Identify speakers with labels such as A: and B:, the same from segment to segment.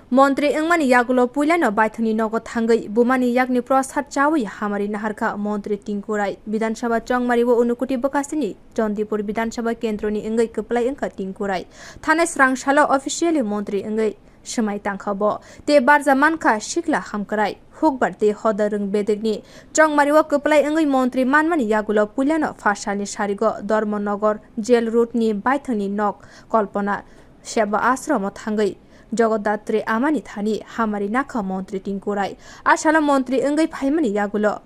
A: Montri wngmani yagulo puila no baithani nogo thangai bwmani yakni prasad chawi hamari naharka Montri Tinku Roy Bidhan Sabha chongmari wo unukuti bokasini Jondipur Bidhan Sabha kendroni wnggai kwplai wngkha Tinku Roy thane srangsalo officially Montri wnggai semai tangkhabo te barja mankha sikla hamkrai hukbar te hodarung bedegni chongmari wo kwplai wnggai Montri manmani yagulo puila no fasani sarigo Dharmanagar jail road ni baithani nok kalpana seba ashram thangai Jagadatre amani thani hamari nakha Montri Tinku Roy asala Montri wnggai phaimani yagulo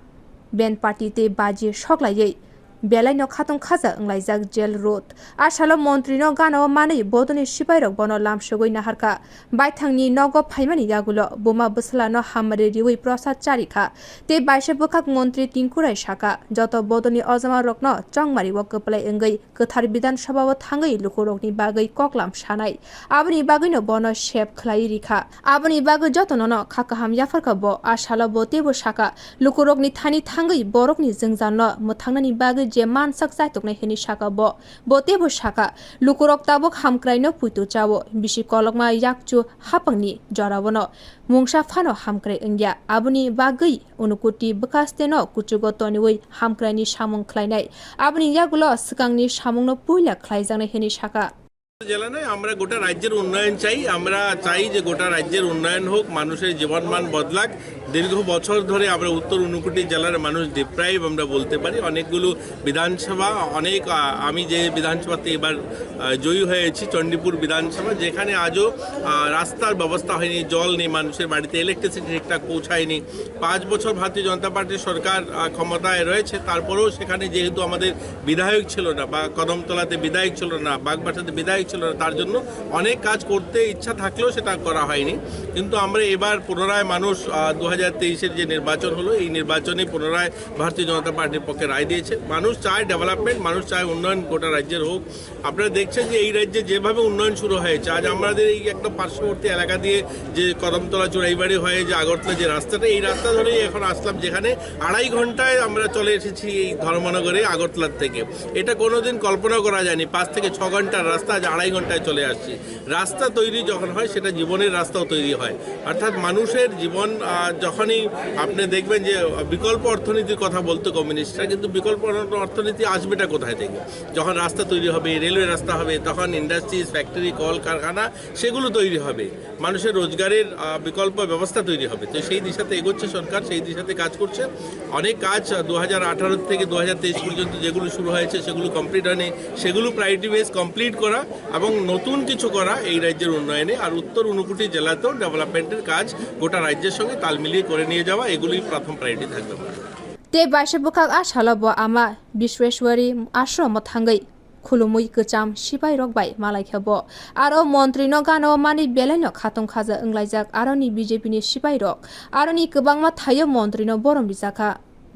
A: ben party te baji soklai belai no khatong khaja wnglaijak jail road asala Montri no gana mani bodoni sipairok bono lamsugoi naharka baithangni nogo phaimani yagulo Bwsala no hamari riwi prasad charikha te baise bokak Montri Tinku Roy saka joto bodoni ojama rokno chongmari wo kwplai wnggai kwthar Bidhan Sabha o thangai lukurokni bagai koklam sanai aboni bagai no bono sep khlai rikha aboni bagai joto no khakaham yafarka bo asala bo tebo saka lukurokni thani thangai borokni jengjan no muthangnani bagai je mansak jaituknai hini saka bo tebo saka lukurok tabok hamkrai no puitu chawo bisi kolokma yakchu hapangni jorabono mungsa phano hamkrai wngya aboni bagai unukuti bwkaste no kuchugo toniwei hamkraini samung khlainai aboni yagulo sikangni samung no puila khlaijangnai hini saka
B: জেলা নয় আমরা গোটা রাজ্যের উন্নয়ন চাই আমরা চাই যে গোটা রাজ্যের উন্নয়ন হোক মানুষের জীবনমান বদলাক দীর্ঘ বছর ধরে আমরা উত্তর ঊনকোটি জেলার মানুষ ডিপ্রাইভ আমরা বলতে পারি অনেকগুলো বিধানসভা অনেক আমি যে বিধানসভাতে এবার জয়ী হয়েছি চণ্ডীপুর বিধানসভা যেখানে আজও রাস্তার ব্যবস্থা হয়নি জল নেই মানুষের বাড়িতে ইলেকট্রিসিটি ঠিকঠাক পৌঁছায়নি 5 বছর ভারতীয় জনতা পার্টির সরকার ক্ষমতায় রয়েছে তারপরেও সেখানে যেহেতু আমাদের বিধায়ক ছিল না বা কদমতলাতে বিধায়ক ছিল না বাগবাসাতে বিধায়ক ছিল না তার জন্য অনেক কাজ করতে ইচ্ছা থাকলেও সেটা করা হয়নি কিন্তু আমরা এবার পুনরায় মানুষ 2023-এর যে নির্বাচন হলো এই নির্বাচনে পুনরায় ভারতীয় জনতা পার্টির পক্ষে রায় দিয়েছে মানুষ চায় ডেভেলপমেন্ট মানুষ চায় উন্নয়ন গোটা রাজ্যের হোক আপনারা দেখছেন যে এই রাজ্যে যেভাবে উন্নয়ন শুরু হয়েছে আজ আমাদের এই একটা পার্শ্ববর্তী এলাকা দিয়ে যে কদমতলা চোরাইবাড়ি হয়ে যে আগরতলা যে রাস্তাটা এই রাস্তা ধরেই এখন আসলাম যেখানে 2.5 ঘন্টায় আমরা চলে এসেছি এই ধর্মনগরে আগরতলার থেকে এটা কোনোদিন কল্পনা করা যায়নি 5 থেকে 6 ঘন্টার রাস্তা আজ 2.5 ঘন্টায় চলে আসছি রাস্তা তৈরি যখন হয় সেটা জীবনের রাস্তাও তৈরি হয় অর্থাৎ মানুষের জীবন যখনই আপনি দেখবেন যে বিকল্প অর্থনীতির কথা বলতো কমিউনিস্টরা কিন্তু বিকল্প অর্থনীতি আসবেটা কোথায় থেকে যখন রাস্তা তৈরি হবে রেলওয়ে রাস্তা হবে তখন ইন্ডাস্ট্রিজ ফ্যাক্টরি কল কারখানা সেগুলো তৈরি হবে মানুষের রোজগারের বিকল্প ব্যবস্থা তৈরি হবে তো সেই দিশাতে এগোচ্ছে সরকার সেই দিশাতে কাজ করছে অনেক কাজ 2018 থেকে 2023 পর্যন্ত যেগুলো শুরু হয়েছে সেগুলো কমপ্লিট হয়নি সেগুলো প্রায়োরিটি বেস কমপ্লিট করা এবং নতুন কিছু করা এই রাজ্যের উন্নয়নে আর উত্তর ঊনকোটি জেলাতেও ডেভেলপমেন্টের কাজ গোটা রাজ্যের সঙ্গে তাল মিলিয়ে করে নিয়ে যাওয়া এগুলোই প্রথম প্রায়োরিটি থাকবে
A: te baise bokak asala bo ama Bisweshwari ashram thangai khulumui kwcham sipai rok bai malai khabo aro Montri no gana mani belai no khatong khaja wnglaijak aro ni BJP ni sipai rok aro ni kwbangma thayo Montri no borom bijaka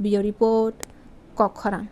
A: bio report kokkhorang